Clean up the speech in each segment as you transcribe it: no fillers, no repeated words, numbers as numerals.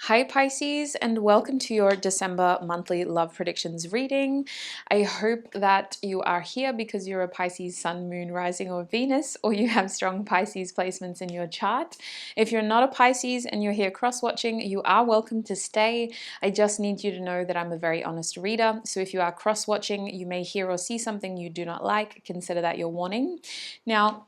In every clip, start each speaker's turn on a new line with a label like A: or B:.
A: Hi Pisces, and welcome to your December monthly love predictions reading. I hope that you are here because you're a Pisces sun, moon, rising, or Venus, or you have strong Pisces placements in your chart. If you're not a Pisces and you're here cross-watching, you are welcome to stay. I just need you to know that I'm a very honest reader, so if you are cross-watching, you may hear or see something you do not like. Consider that your warning. Now,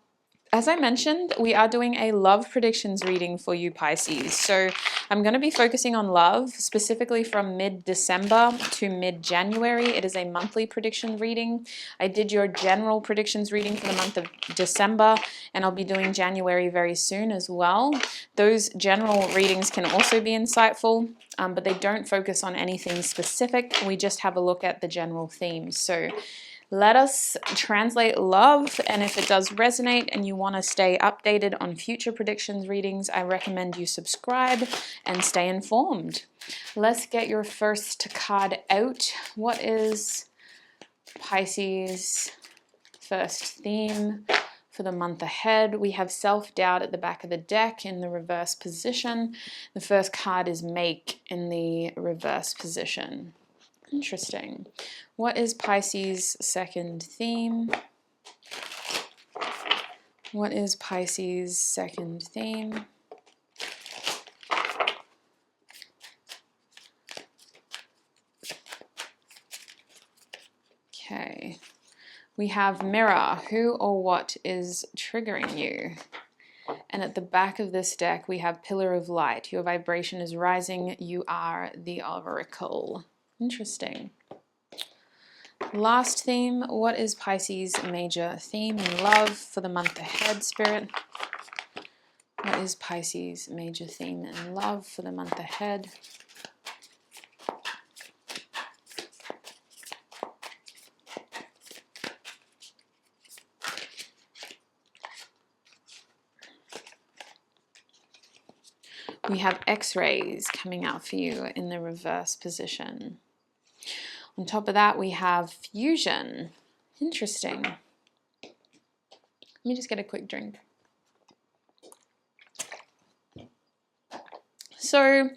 A: as I mentioned, we are doing a love predictions reading for you Pisces. So I'm going to be focusing on love, specifically from mid-December to mid-January. It is a monthly prediction reading. I did your general predictions reading for the month of December, and I'll be doing January very soon as well. Those general readings can also be insightful, but they don't focus on anything specific. We just have a look at the general themes. So let us translate love, and if it does resonate and you want to stay updated on future predictions readings, I recommend you subscribe and stay informed. Let's get your first card out. What is Pisces' first theme for the month ahead? We have self-doubt at the back of the deck in the reverse position. The first card is make in the reverse position. Interesting. What is Pisces' second theme? What is Pisces' second theme? Okay. We have mirror. Who or what is triggering you? And at the back of this deck, we have pillar of light. Your vibration is rising. You are the oracle. Interesting. Last theme, what is Pisces' major theme in love for the month ahead, Spirit? What is Pisces' major theme in love for the month ahead? We have X-rays coming out for you in the reverse position. On top of that, we have fusion. Interesting. Let me just get a quick drink. So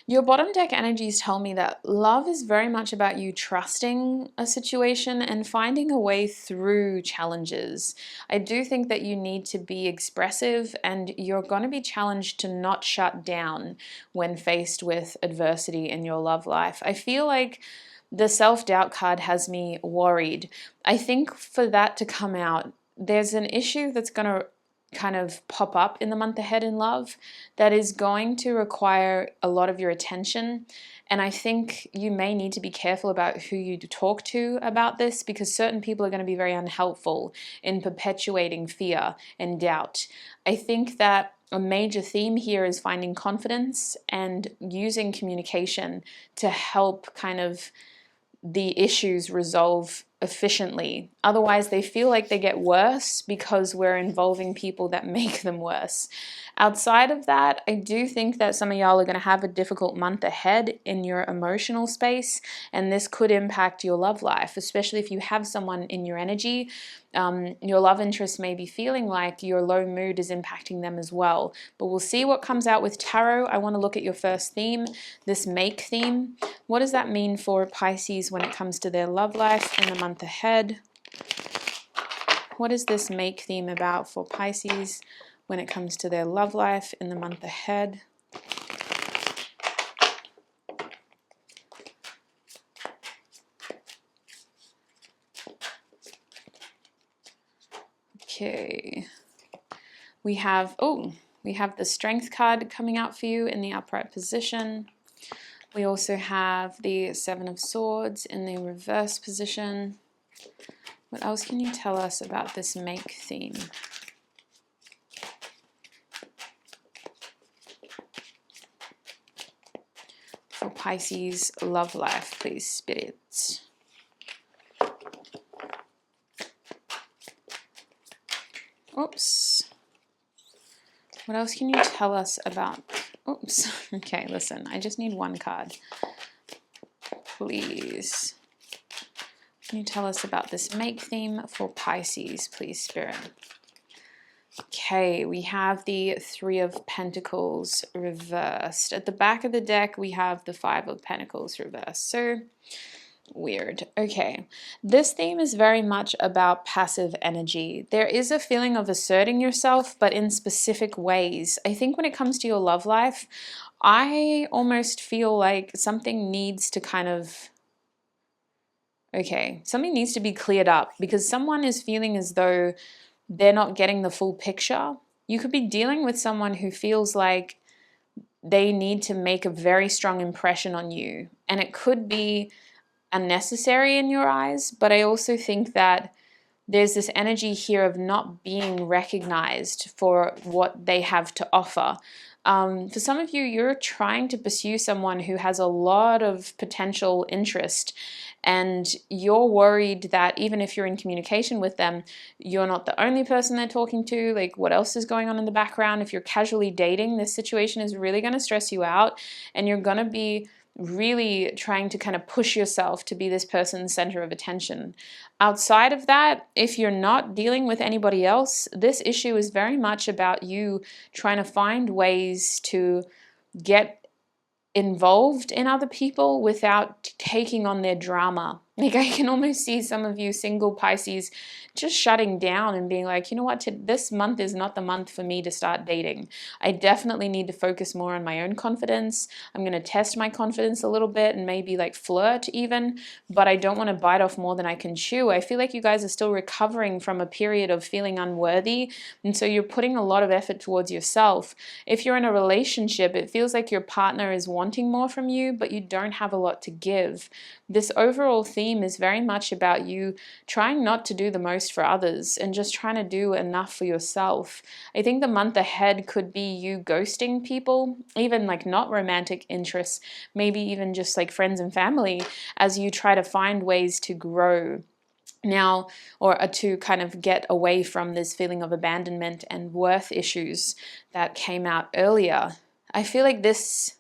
A: your bottom deck energies tell me that love is very much about you trusting a situation and finding a way through challenges. I do think that you need to be expressive, and you're going to be challenged to not shut down when faced with adversity in your love life. I feel like the self-doubt card has me worried. I think for that to come out, there's an issue that's going to kind of pop up in the month ahead in love that is going to require a lot of your attention. And I think you may need to be careful about who you talk to about this, because certain people are going to be very unhelpful in perpetuating fear and doubt. I think that a major theme here is finding confidence and using communication to help kind of the issues resolve efficiently. Otherwise, they feel like they get worse because we're involving people that make them worse. Outside of that, I do think that some of y'all are going to have a difficult month ahead in your emotional space, and this could impact your love life, especially if you have someone in your energy. Your love interest may be feeling like your low mood is impacting them as well. But we'll see what comes out with tarot. I want to look at your first theme, this make theme. What does that mean for Pisces when it comes to their love life in the month ahead? What is this make theme about for Pisces when it comes to their love life in the month ahead? Okay. We have the Strength card coming out for you in the upright position. We also have the Seven of Swords in the reverse position. What else can you tell us about this make theme? For Pisces love life, please, spirits. Oops. What else can you tell us about... Oops. Okay, listen, I just need one card. Please. Can you tell us about this make theme for Pisces, please, Spirit? Okay, we have the Three of Pentacles reversed. At the back of the deck, we have the Five of Pentacles reversed. So weird. Okay, this theme is very much about passive energy. There is a feeling of asserting yourself, but in specific ways. I think when it comes to your love life, I almost feel like something needs to kind of, okay, something needs to be cleared up because someone is feeling as though they're not getting the full picture. You could be dealing with someone who feels like they need to make a very strong impression on you, and it could be unnecessary in your eyes, but I also think that there's this energy here of not being recognized for what they have to offer. For some of you, you're trying to pursue someone who has a lot of potential interest, and you're worried that even if you're in communication with them, you're not the only person they're talking to. Like, what else is going on in the background? If you're casually dating, this situation is really going to stress you out, and you're going to be really trying to kind of push yourself to be this person's center of attention. Outside of that, if you're not dealing with anybody else, this issue is very much about you trying to find ways to get involved in other people without taking on their drama. Like, I can almost see some of you single Pisces just shutting down and being like, you know what, this month is not the month for me to start dating. I definitely need to focus more on my own confidence. I'm going to test my confidence a little bit and maybe like flirt even, but I don't want to bite off more than I can chew. I feel like you guys are still recovering from a period of feeling unworthy, and so you're putting a lot of effort towards yourself. If you're in a relationship, it feels like your partner is wanting more from you, but you don't have a lot to give. This overall theme is very much about you trying not to do the most for others and just trying to do enough for yourself. I think the month ahead could be you ghosting people, even like not romantic interests, maybe even just like friends and family, as you try to find ways to grow now, or to kind of get away from this feeling of abandonment and worth issues that came out earlier. I feel like this,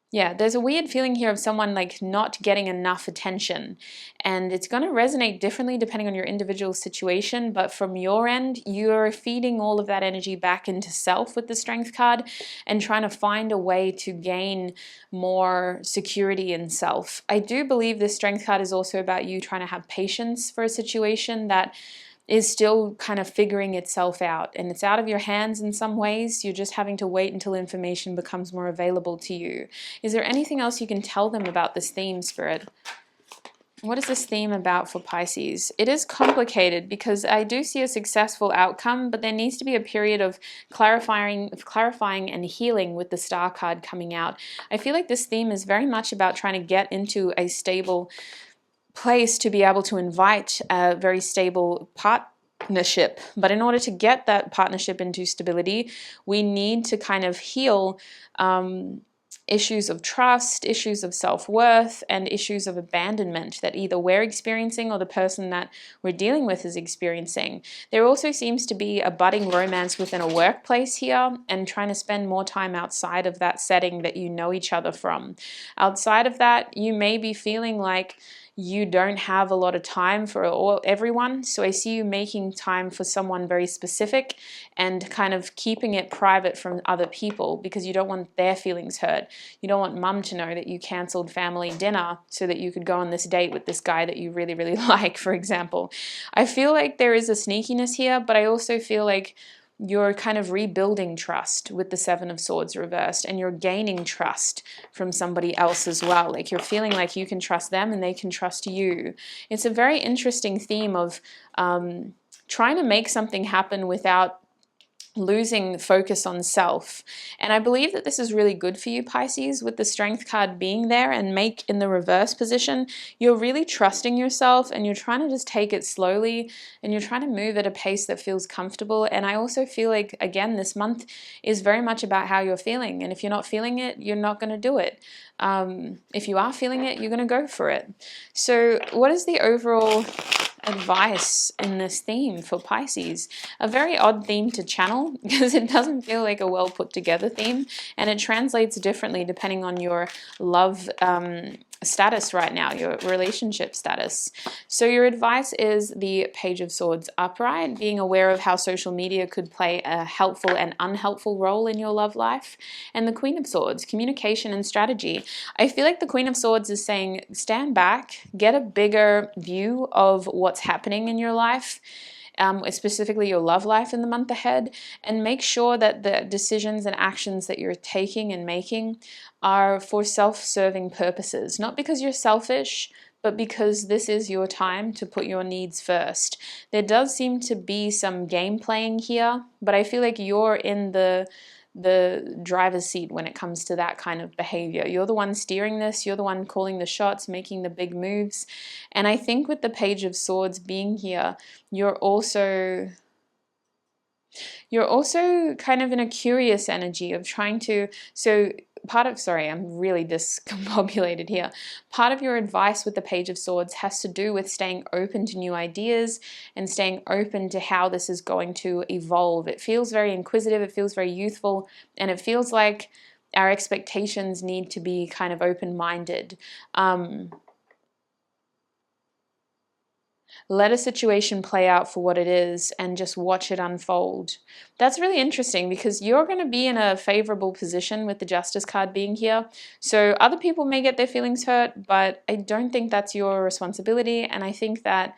A: yeah, there's a weird feeling here of someone like not getting enough attention, and it's going to resonate differently depending on your individual situation, but from your end, you're feeding all of that energy back into self with the Strength card and trying to find a way to gain more security in self. I do believe this Strength card is also about you trying to have patience for a situation that is still kind of figuring itself out, and it's out of your hands in some ways. You're just having to wait until information becomes more available to you. Is there anything else you can tell them about this theme, Spirit? What is this theme about for Pisces? It is complicated because I do see a successful outcome, but there needs to be a period of clarifying and healing with the Star card coming out. I feel like this theme is very much about trying to get into a stable place to be able to invite a very stable partnership. But in order to get that partnership into stability, we need to kind of heal issues of trust, issues of self-worth, and issues of abandonment that either we're experiencing or the person that we're dealing with is experiencing. There also seems to be a budding romance within a workplace here, and trying to spend more time outside of that setting that you know each other from. Outside of that, you may be feeling like you don't have a lot of time for everyone. So I see you making time for someone very specific and kind of keeping it private from other people because you don't want their feelings hurt. You don't want mum to know that you canceled family dinner so that you could go on this date with this guy that you really, really like, for example. I feel like there is a sneakiness here, but I also feel like you're kind of rebuilding trust with the Seven of Swords reversed, and you're gaining trust from somebody else as well. Like, you're feeling like you can trust them and they can trust you. It's a very interesting theme of trying to make something happen without losing focus on self. And I believe that this is really good for you, Pisces, with the Strength card being there and make in the reverse position. You're really trusting yourself and you're trying to just take it slowly and you're trying to move at a pace that feels comfortable. And I also feel like, again, this month is very much about how you're feeling. And if you're not feeling it, you're not going to do it. If you are feeling it, you're going to go for it. So what is the overall advice in this theme for Pisces? A very odd theme to channel because it doesn't feel like a well put together theme, and it translates differently depending on your love status right now, your relationship status. So your advice is the Page of Swords upright, being aware of how social media could play a helpful and unhelpful role in your love life. And the Queen of Swords, communication and strategy. I feel like the Queen of Swords is saying, stand back, get a bigger view of what's happening in your life, specifically your love life in the month ahead, and make sure that the decisions and actions that you're taking and making are for self-serving purposes, not because you're selfish, but because this is your time to put your needs first. There does seem to be some game playing here, but I feel like you're in the driver's seat when it comes to that kind of behavior. You're the one steering this, you're the one calling the shots, making the big moves. And I think with the Page of Swords being here, you're also kind of in a curious energy of trying to, so sorry, I'm really discombobulated here. Part of your advice with the Page of Swords has to do with staying open to new ideas and staying open to how this is going to evolve. It feels very inquisitive, it feels very youthful, and it feels like our expectations need to be kind of open-minded. Let a situation play out for what it is and just watch it unfold. That's really interesting because you're going to be in a favorable position with the Justice card being here. So other people may get their feelings hurt, but I don't think that's your responsibility. And I think that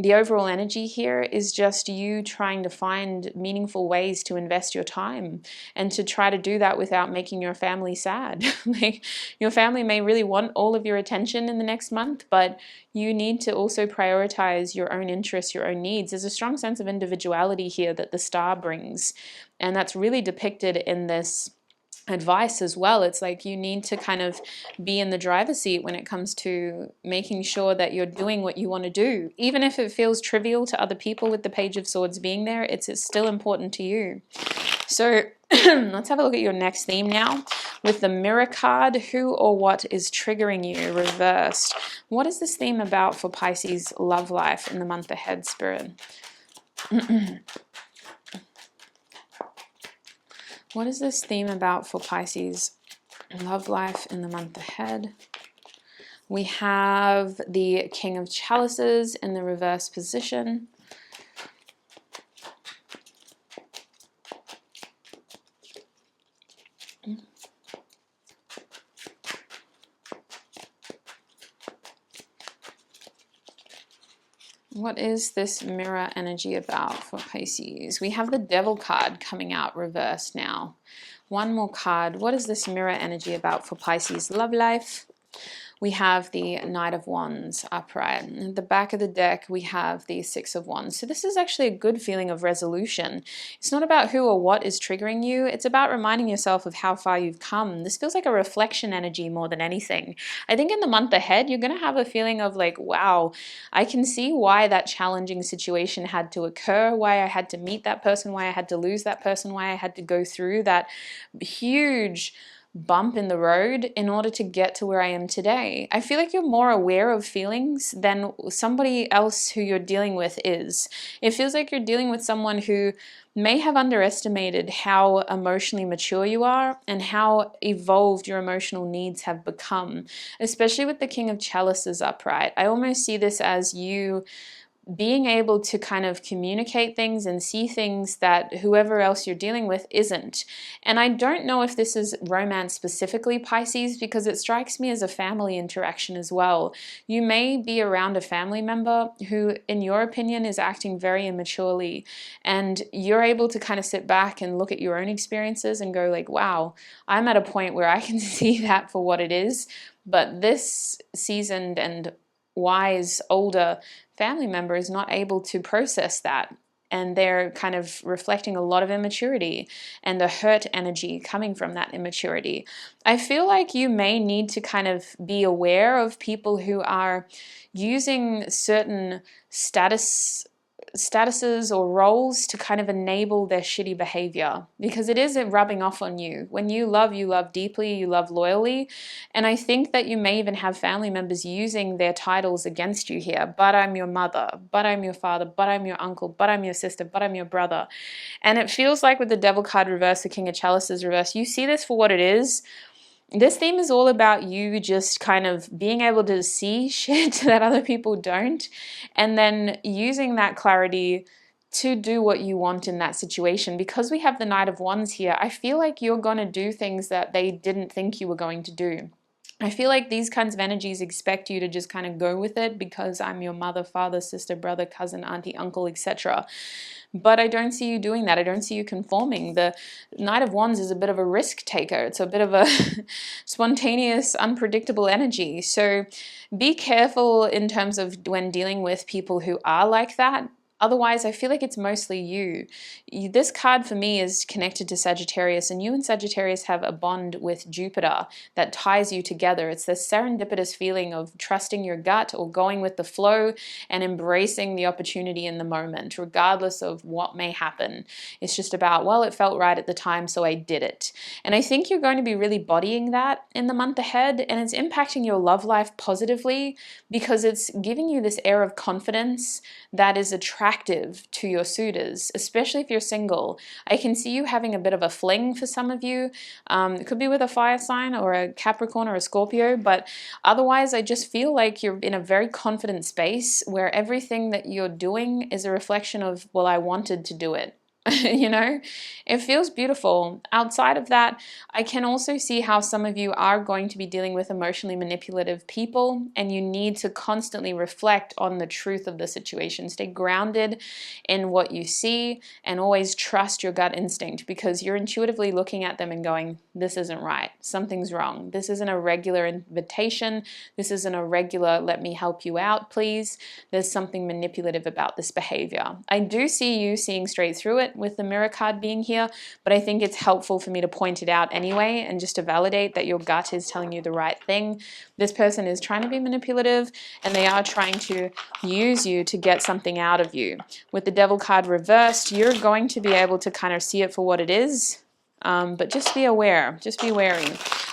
A: the overall energy here is just you trying to find meaningful ways to invest your time and to try to do that without making your family sad. Like, your family may really want all of your attention in the next month, but you need to also prioritize your own interests, your own needs. There's a strong sense of individuality here that the star brings, and that's really depicted in this advice as well. It's like you need to kind of be in the driver's seat when it comes to making sure that you're doing what you want to do. Even if it feels trivial to other people with the Page of Swords being there, it's still important to you. So let's have a look at your next theme now with the Mirror card. Who or what is triggering you reversed? What is this theme about for Pisces love life in the month ahead, Spirit? What is this theme about for Pisces love life in the month ahead? We have the King of Chalices in the reverse position. What is this mirror energy about for Pisces? We have the Devil card coming out reversed now. One more card. What is this mirror energy about for Pisces love life? We have the Knight of Wands upright. At the back of the deck, we have the Six of Wands. So this is actually a good feeling of resolution. It's not about who or what is triggering you. It's about reminding yourself of how far you've come. This feels like a reflection energy more than anything. I think in the month ahead, you're going to have a feeling of like, wow, I can see why that challenging situation had to occur, why I had to meet that person, why I had to lose that person, why I had to go through that huge bump in the road in order to get to where I am today. I feel like you're more aware of feelings than somebody else who you're dealing with is. It feels like you're dealing with someone who may have underestimated how emotionally mature you are and how evolved your emotional needs have become, especially with the King of Chalices upright. I almost see this as you being able to kind of communicate things and see things that whoever else you're dealing with isn't. And I don't know if this is romance specifically, Pisces, because it strikes me as a family interaction as well. You may be around a family member who, in your opinion, is acting very immaturely, and you're able to kind of sit back and look at your own experiences and go like, wow, I'm at a point where I can see that for what it is, but this seasoned and wise, older family member is not able to process that, and they're kind of reflecting a lot of immaturity and the hurt energy coming from that immaturity. I feel like you may need to kind of be aware of people who are using certain statuses or roles to kind of enable their shitty behavior, because it is rubbing off on you. When you love deeply, you love loyally, and I think that you may even have family members using their titles against you here. But I'm your mother, but I'm your father, but I'm your uncle, but I'm your sister, but I'm your brother. And it feels like with the Devil card reverse, the King of Chalices reverse, you see this for what it is. This theme is all about you just kind of being able to see shit that other people don't, and then using that clarity to do what you want in that situation. Because we have the Knight of Wands here, I feel like you're going to do things that they didn't think you were going to do. I feel like these kinds of energies expect you to just kind of go with it because I'm your mother, father, sister, brother, cousin, auntie, uncle, etc. But I don't see you doing that. I don't see you conforming. The Knight of Wands is a bit of a risk taker. It's a bit of a spontaneous, unpredictable energy. So be careful in terms of when dealing with people who are like that. Otherwise, I feel like it's mostly you. This card for me is connected to Sagittarius, and you and Sagittarius have a bond with Jupiter that ties you together. It's this serendipitous feeling of trusting your gut or going with the flow and embracing the opportunity in the moment, regardless of what may happen. It's just about, well, it felt right at the time, so I did it. And I think you're going to be really bodying that in the month ahead, and it's impacting your love life positively because it's giving you this air of confidence that is attractive to your suitors, especially if you're single. I can see you having a bit of a fling for some of you. It could be with a fire sign or a Capricorn or a Scorpio, but otherwise I just feel like you're in a very confident space where everything that you're doing is a reflection of, well, I wanted to do it. You know, it feels beautiful. Outside of that, I can also see how some of you are going to be dealing with emotionally manipulative people, and you need to constantly reflect on the truth of the situation. Stay grounded in what you see and always trust your gut instinct, because you're intuitively looking at them and going, this isn't right. Something's wrong. This isn't a regular invitation. This isn't a regular, let me help you out, please. There's something manipulative about this behavior. I do see you seeing straight through it with the Mirror card being here, but I think it's helpful for me to point it out anyway and just to validate that your gut is telling you the right thing. This person is trying to be manipulative, and they are trying to use you to get something out of you. With the Devil card reversed, you're going to be able to kind of see it for what it is. But just be aware, just be wary.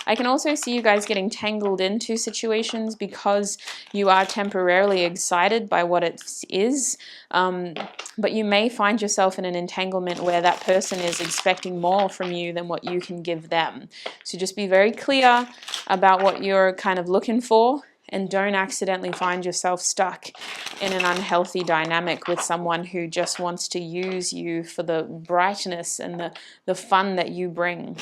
A: I can also see you guys getting tangled into situations because you are temporarily excited by what it is, but you may find yourself in an entanglement where that person is expecting more from you than what you can give them. So just be very clear about what you're kind of looking for, and don't accidentally find yourself stuck in an unhealthy dynamic with someone who just wants to use you for the brightness and the fun that you bring.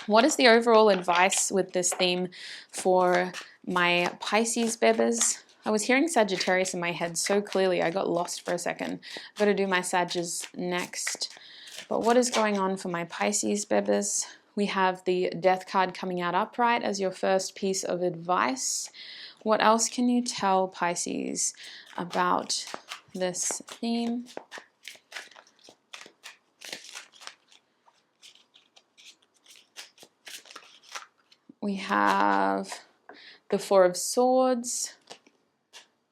A: What is the overall advice with this theme for my Pisces bebas? I was hearing Sagittarius in my head so clearly, I got lost for a second. I've got to do my Sages next. But what is going on for my Pisces bebas? We have the Death card coming out upright as your first piece of advice. What else can you tell Pisces about this theme? We have the Four of Swords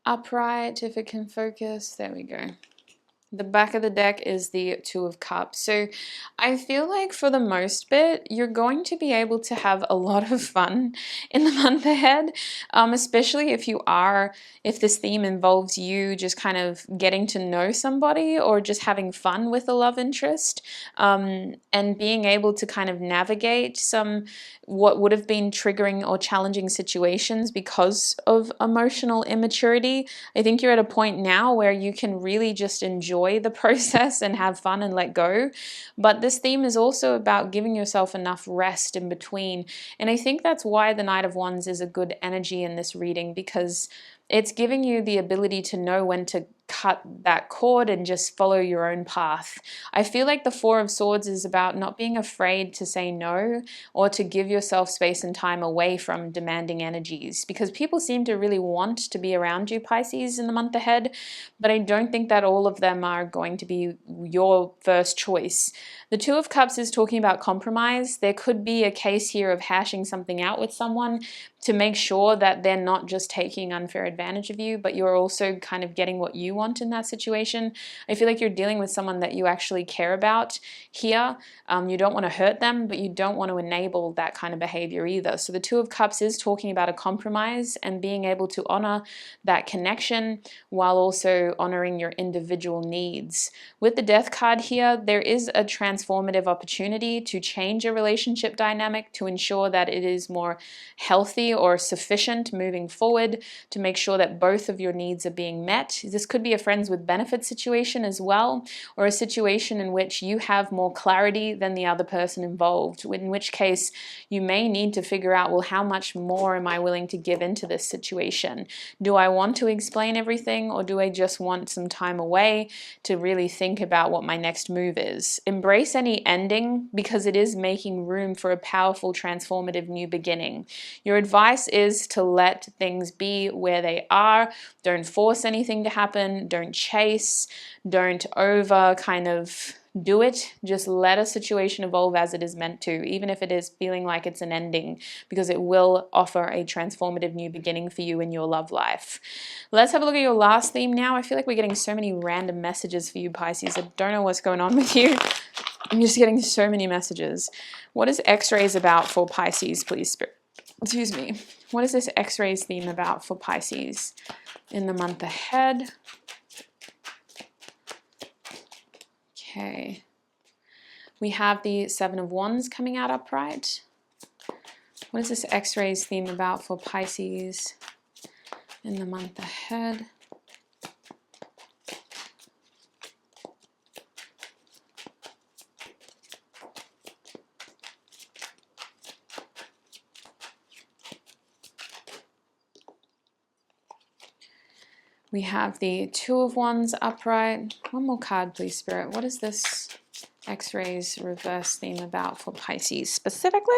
A: upright, if it can focus. There we go. The back of the deck is the Two of Cups. So I feel like for the most bit, you're going to be able to have a lot of fun in the month ahead, especially if this theme involves you just kind of getting to know somebody or just having fun with a love interest, and being able to kind of navigate what would have been triggering or challenging situations because of emotional immaturity. I think you're at a point now where you can really just enjoy the process and have fun and let go. But this theme is also about giving yourself enough rest in between. And I think that's why the Knight of Wands is a good energy in this reading, because it's giving you the ability to know when to cut that cord and just follow your own path. I feel like the Four of Swords is about not being afraid to say no or to give yourself space and time away from demanding energies, because people seem to really want to be around you, Pisces, in the month ahead, but I don't think that all of them are going to be your first choice. The Two of Cups is talking about compromise. There could be a case here of hashing something out with someone to make sure that they're not just taking unfair advantage of you, but you're also kind of getting what you want in that situation. I feel like you're dealing with someone that you actually care about here. You don't want to hurt them, but you don't want to enable that kind of behavior either. So the Two of Cups is talking about a compromise and being able to honor that connection while also honoring your individual needs. With the Death card here, there is a transformative opportunity to change a relationship dynamic to ensure that it is more healthy or sufficient moving forward, to make sure that both of your needs are being met. This could be a friends with benefits situation as well, or a situation in which you have more clarity than the other person involved, in which case you may need to figure out, well, how much more am I willing to give into this situation? Do I want to explain everything, or do I just want some time away to really think about what my next move is? Embrace any ending, because it is making room for a powerful transformative new beginning. Your advice is to let things be where they are. Don't force anything to happen. Don't chase. Don't over kind of do it. Just let a situation evolve as it is meant to, even if it is feeling like it's an ending, because it will offer a transformative new beginning for you in your love life. Let's have a look at your last theme now. I feel like we're getting so many random messages for you, Pisces. I don't know what's going on with you. I'm just getting so many messages. What is X-rays about for Pisces, please, Spirit? Excuse me. What is this X-rays theme about for Pisces in the month ahead? Okay. We have the Seven of Wands coming out upright. What is this X-rays theme about for Pisces in the month ahead? We have the Two of Wands upright. One more card, please, Spirit. What is this X-rays reverse theme about for Pisces specifically?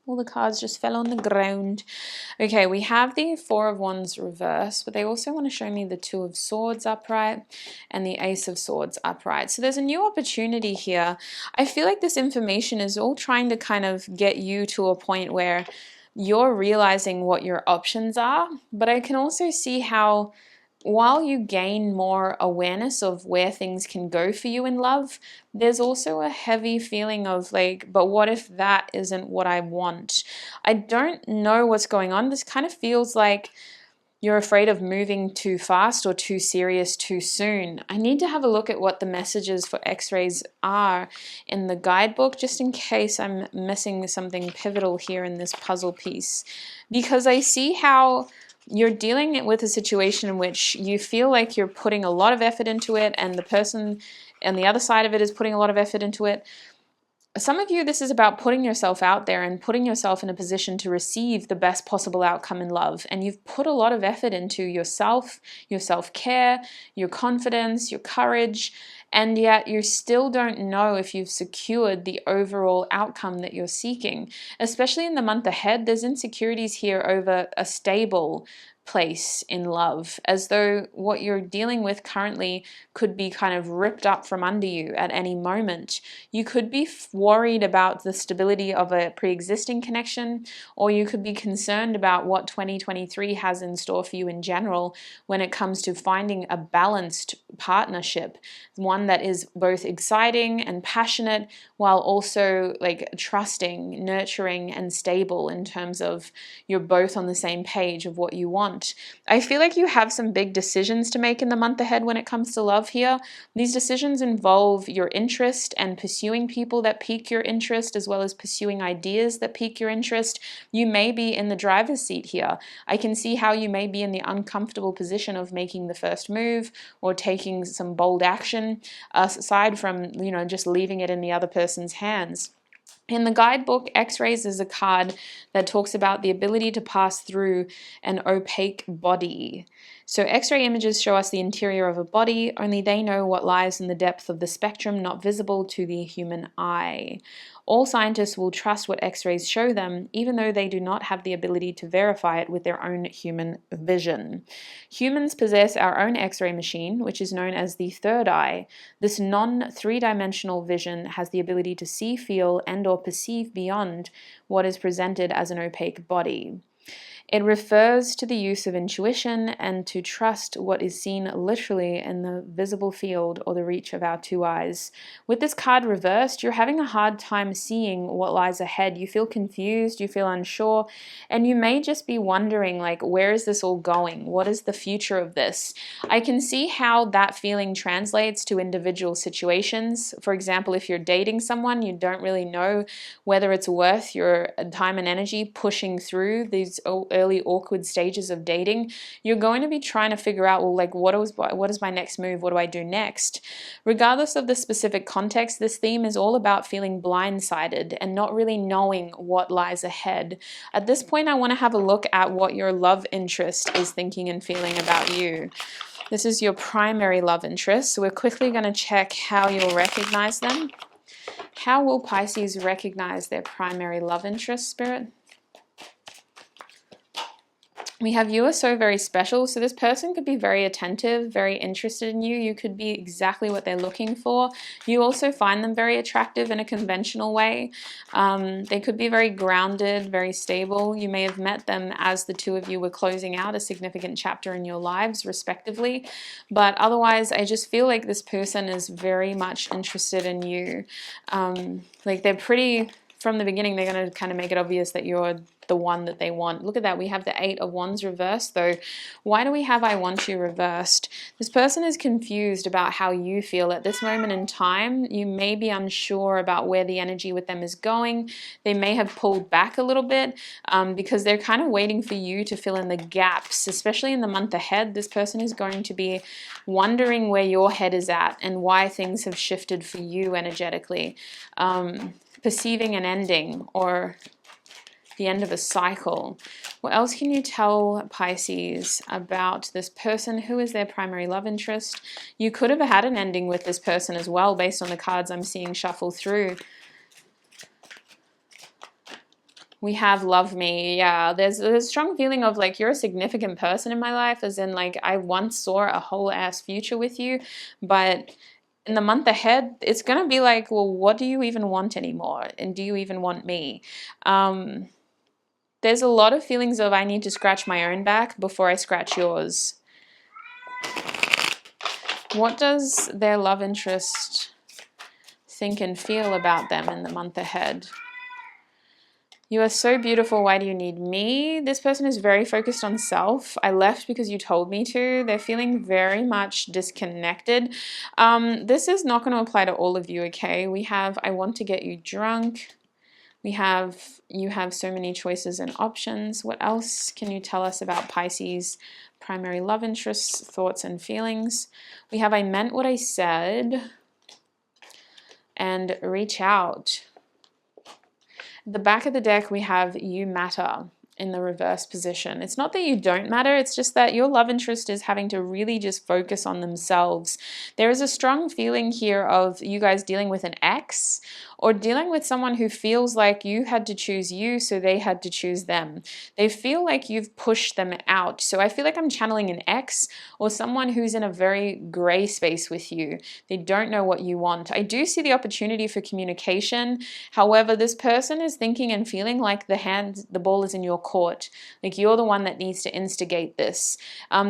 A: All the cards just fell on the ground. Okay, we have the Four of Wands reverse, but they also want to show me the Two of Swords upright and the Ace of Swords upright. So there's a new opportunity here. I feel like this information is all trying to kind of get you to a point where you're realizing what your options are, but I can also see how while you gain more awareness of where things can go for you in love, there's also a heavy feeling of like, but what if that isn't what I want? I don't know what's going on. This kind of feels like you're afraid of moving too fast or too serious too soon. I need to have a look at what the messages for X-rays are in the guidebook, just in case I'm missing something pivotal here in this puzzle piece, because I see how you're dealing with a situation in which you feel like you're putting a lot of effort into it, and the person on the other side of it is putting a lot of effort into it. Some of you, this is about putting yourself out there and putting yourself in a position to receive the best possible outcome in love. And you've put a lot of effort into yourself, your self-care, your confidence, your courage, and yet you still don't know if you've secured the overall outcome that you're seeking. Especially in the month ahead, there's insecurities here over a stable place in love, as though what you're dealing with currently could be kind of ripped up from under you at any moment. You could be worried about the stability of a pre-existing connection, or you could be concerned about what 2023 has in store for you in general when it comes to finding a balanced partnership, one that is both exciting and passionate while also like trusting, nurturing, and stable in terms of you're both on the same page of what you want. I feel like you have some big decisions to make in the month ahead when it comes to love here. These decisions involve your interest and pursuing people that pique your interest, as well as pursuing ideas that pique your interest. You may be in the driver's seat here. I can see how you may be in the uncomfortable position of making the first move or taking some bold action, aside from, just leaving it in the other person's hands. In the guidebook, X-rays is a card that talks about the ability to pass through an opaque body. So X-ray images show us the interior of a body, only they know what lies in the depth of the spectrum not visible to the human eye. All scientists will trust what X-rays show them, even though they do not have the ability to verify it with their own human vision. Humans possess our own X-ray machine, which is known as the third eye. This non-three-dimensional vision has the ability to see, feel, and/or perceive beyond what is presented as an opaque body. It refers to the use of intuition and to trust what is seen literally in the visible field or the reach of our two eyes. With this card reversed, you're having a hard time seeing what lies ahead. You feel confused, you feel unsure, and you may just be wondering, like, where is this all going? What is the future of this? I can see how that feeling translates to individual situations. For example, if you're dating someone, you don't really know whether it's worth your time and energy pushing through these early awkward stages of dating. You're going to be trying to figure out, well, like, what is my next move? What do I do next? Regardless of the specific context, this theme is all about feeling blindsided and not really knowing what lies ahead. At this point, I want to have a look at what your love interest is thinking and feeling about you. This is your primary love interest, so we're quickly going to check how you'll recognize them. How will Pisces recognize their primary love interest, Spirit? We have you are so very special. So this person could be very attentive, very interested in you. You could be exactly what they're looking for. You also find them very attractive in a conventional way. They could be very grounded, very stable. You may have met them as the two of you were closing out a significant chapter in your lives, respectively. But otherwise, I just feel like this person is very much interested in you. Like they're pretty... From the beginning, they're going to kind of make it obvious that you're the one that they want. Look at that. We have the 8 of Wands reversed, though. Why do we have I want you reversed? This person is confused about how you feel at this moment in time. You may be unsure about where the energy with them is going. They may have pulled back a little bit because they're kind of waiting for you to fill in the gaps, especially in the month ahead. This person is going to be wondering where your head is at and why things have shifted for you energetically. Perceiving an ending or the end of a cycle. What else can you tell Pisces about this person? Who is their primary love interest? You could have had an ending with this person as well based on the cards I'm seeing shuffle through. We have love me. Yeah, there's a strong feeling of like you're a significant person in my life, as in like I once saw a whole ass future with you, but in the month ahead, it's going to be like, well, what do you even want anymore? And do you even want me? There's a lot of feelings of I need to scratch my own back before I scratch yours. What does their love interest think and feel about them in the month ahead? You are so beautiful. Why do you need me? This person is very focused on self. I left because you told me to. They're feeling very much disconnected. This is not going to apply to all of you, okay? We have I want to get you drunk. We have you have so many choices and options. What else can you tell us about Pisces' primary love interests, thoughts, and feelings? We have I meant what I said. And reach out. At the back of the deck, we have you matter in the reverse position. It's not that you don't matter, it's just that your love interest is having to really just focus on themselves. There is a strong feeling here of you guys dealing with an ex or dealing with someone who feels like you had to choose you, so they had to choose them. They feel like you've pushed them out. So I feel like I'm channeling an ex or someone who's in a very gray space with you. They don't know what you want. I do see the opportunity for communication. However, this person is thinking and feeling like the ball is in your court. Like you're the one that needs to instigate this.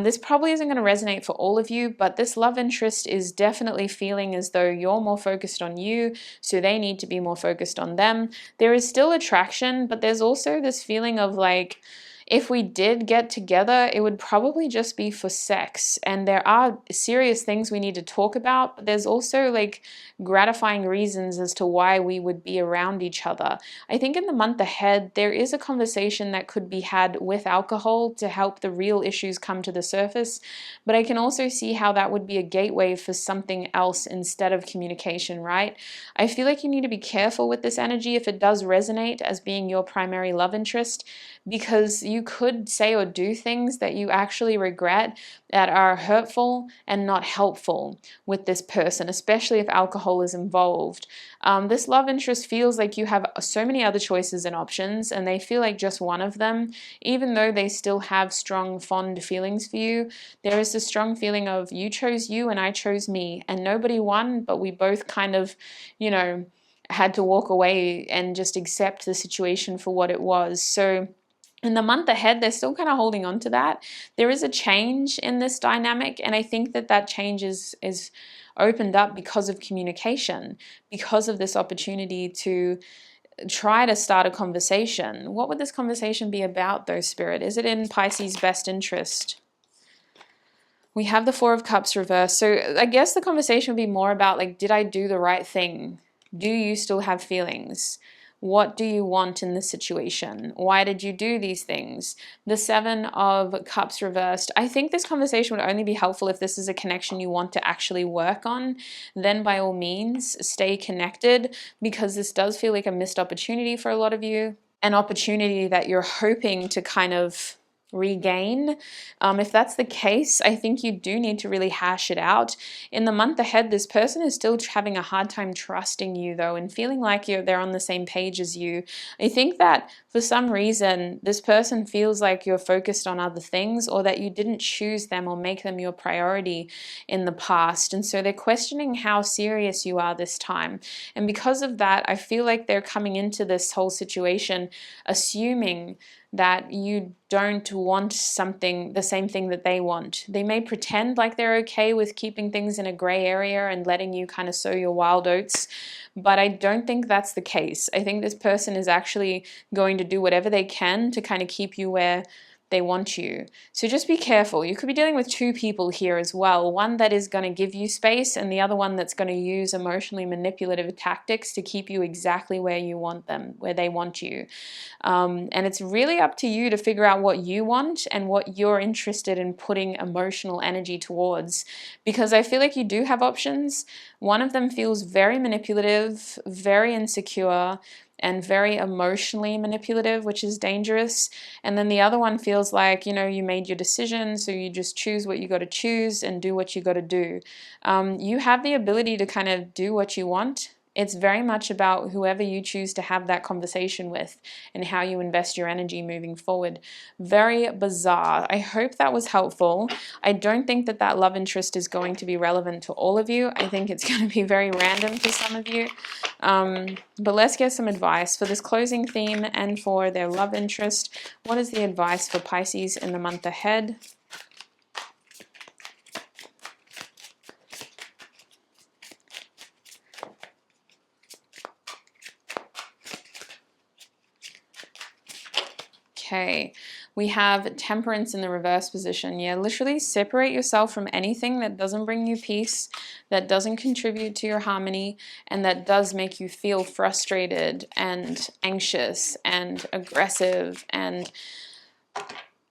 A: This probably isn't going to resonate for all of you, but this love interest is definitely feeling as though you're more focused on you, so they need to be more focused on them. There is still attraction, but there's also this feeling of like, if we did get together, it would probably just be for sex. And there are serious things we need to talk about, but there's also like gratifying reasons as to why we would be around each other. I think in the month ahead, there is a conversation that could be had with alcohol to help the real issues come to the surface. But I can also see how that would be a gateway for something else instead of communication, right? I feel like you need to be careful with this energy if it does resonate as being your primary love interest, because you could say or do things that you actually regret that are hurtful and not helpful with this person, especially if alcohol is involved. This love interest feels like you have so many other choices and options, and they feel like just one of them, even though they still have strong, fond feelings for you. There is this strong feeling of you chose you and I chose me, and nobody won, but we both kind of, had to walk away and just accept the situation for what it was. So In the month ahead, they're still kind of holding on to that. There is a change in this dynamic, and I think that that change is opened up because of communication, because of this opportunity to try to start a conversation. What would this conversation be about, though, Spirit? Is it in Pisces' best interest? We have the Four of Cups reversed. So I guess the conversation would be more about, like, did I do the right thing? Do you still have feelings? What do you want in this situation? Why did you do these things? The Seven of Cups reversed. I think this conversation would only be helpful if this is a connection you want to actually work on. Then by all means, stay connected, because this does feel like a missed opportunity for a lot of you. An opportunity that you're hoping to kind of regain. If that's the case, I think you do need to really hash it out. In the month ahead, this person is still having a hard time trusting you, though, and feeling like they're on the same page as you. I think that for some reason, this person feels like you're focused on other things, or that you didn't choose them or make them your priority in the past. And so they're questioning how serious you are this time. And because of that, I feel like they're coming into this whole situation assuming that you don't want something, the same thing that they want. They may pretend like they're okay with keeping things in a gray area and letting you kind of sow your wild oats, but I don't think that's the case. I think this person is actually going to do whatever they can to kind of keep you where they want you. So just be careful. You could be dealing with two people here as well. One that is going to give you space, and the other one that's going to use emotionally manipulative tactics to keep you exactly where you want them, where they want you. And it's really up to you to figure out what you want and what you're interested in putting emotional energy towards, because I feel like you do have options. One of them feels very manipulative, very insecure, and very emotionally manipulative, which is dangerous. And then the other one feels like, you made your decision, so you just choose what you got to choose and do what you got to do. You have the ability to kind of do what you want. It's very much about whoever you choose to have that conversation with and how you invest your energy moving forward. Very bizarre. I hope that was helpful. I don't think that that love interest is going to be relevant to all of you. I think it's going to be very random for some of you. But let's get some advice for this closing theme and for their love interest. What is the advice for Pisces in the month ahead? Okay, we have Temperance in the reverse position. Yeah, literally separate yourself from anything that doesn't bring you peace, that doesn't contribute to your harmony, and that does make you feel frustrated and anxious and aggressive and,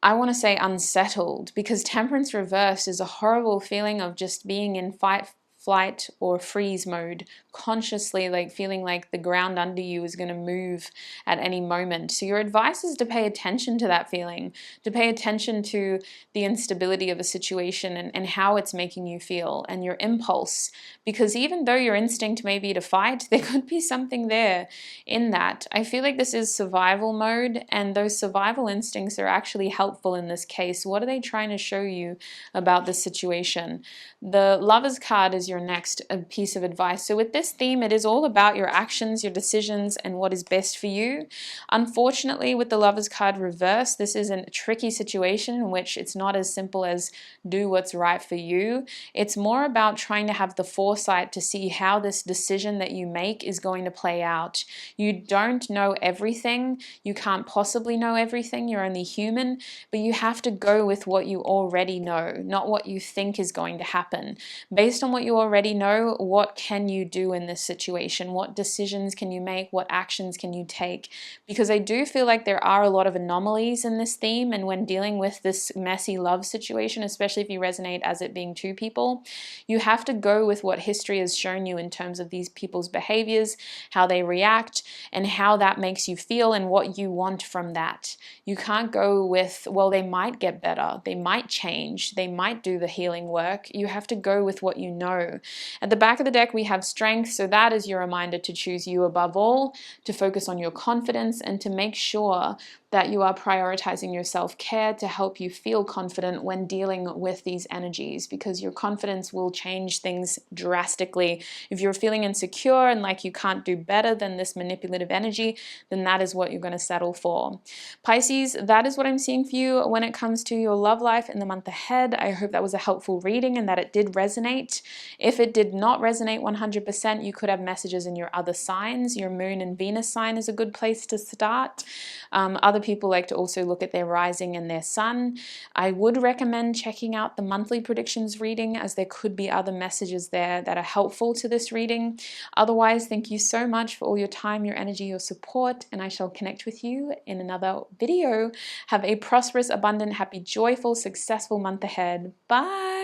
A: I want to say, unsettled, because Temperance reversed is a horrible feeling of just being in fight, flight, or freeze mode, consciously, like feeling like the ground under you is going to move at any moment. So your advice is to pay attention to that feeling, to pay attention to the instability of a situation and how it's making you feel, and your impulse, because even though your instinct may be to fight, there could be something there in that. I feel like this is survival mode, and those survival instincts are actually helpful in this case. What are they trying to show you about this situation? The Lover's card is your next piece of advice. So with this theme, it is all about your actions, your decisions, and what is best for you. Unfortunately, with the Lover's card reversed, this is a tricky situation in which it's not as simple as do what's right for you. It's more about trying to have the foresight to see how this decision that you make is going to play out. You don't know everything. You can't possibly know everything. You're only human, but you have to go with what you already know, not what you think is going to happen. Based on what you already know, what can you do in this situation? What decisions can you make? What actions can you take? Because I do feel like there are a lot of anomalies in this theme, and when dealing with this messy love situation, especially if you resonate as it being two people, you have to go with what history has shown you in terms of these people's behaviors, how they react, and how that makes you feel and what you want from that. You can't go with, well, they might get better, they might change, they might do the healing work. You have to go with what you know. go. At the back of the deck, we have Strength. So that is your reminder to choose you above all, to focus on your confidence, and to make sure that you are prioritizing your self-care to help you feel confident when dealing with these energies, because your confidence will change things drastically. If you're feeling insecure and like you can't do better than this manipulative energy, then that is what you're going to settle for. Pisces, that is what I'm seeing for you when it comes to your love life in the month ahead. I hope that was a helpful reading and that it did resonate. If it did not resonate 100%, you could have messages in your other signs. Your Moon and Venus sign is a good place to start. Other people like to also look at their rising and their sun. I would recommend checking out the monthly predictions reading, as there could be other messages there that are helpful to this reading. Otherwise, thank you so much for all your time, your energy, your support, and I shall connect with you in another video. Have a prosperous, abundant, happy, joyful, successful month ahead. Bye!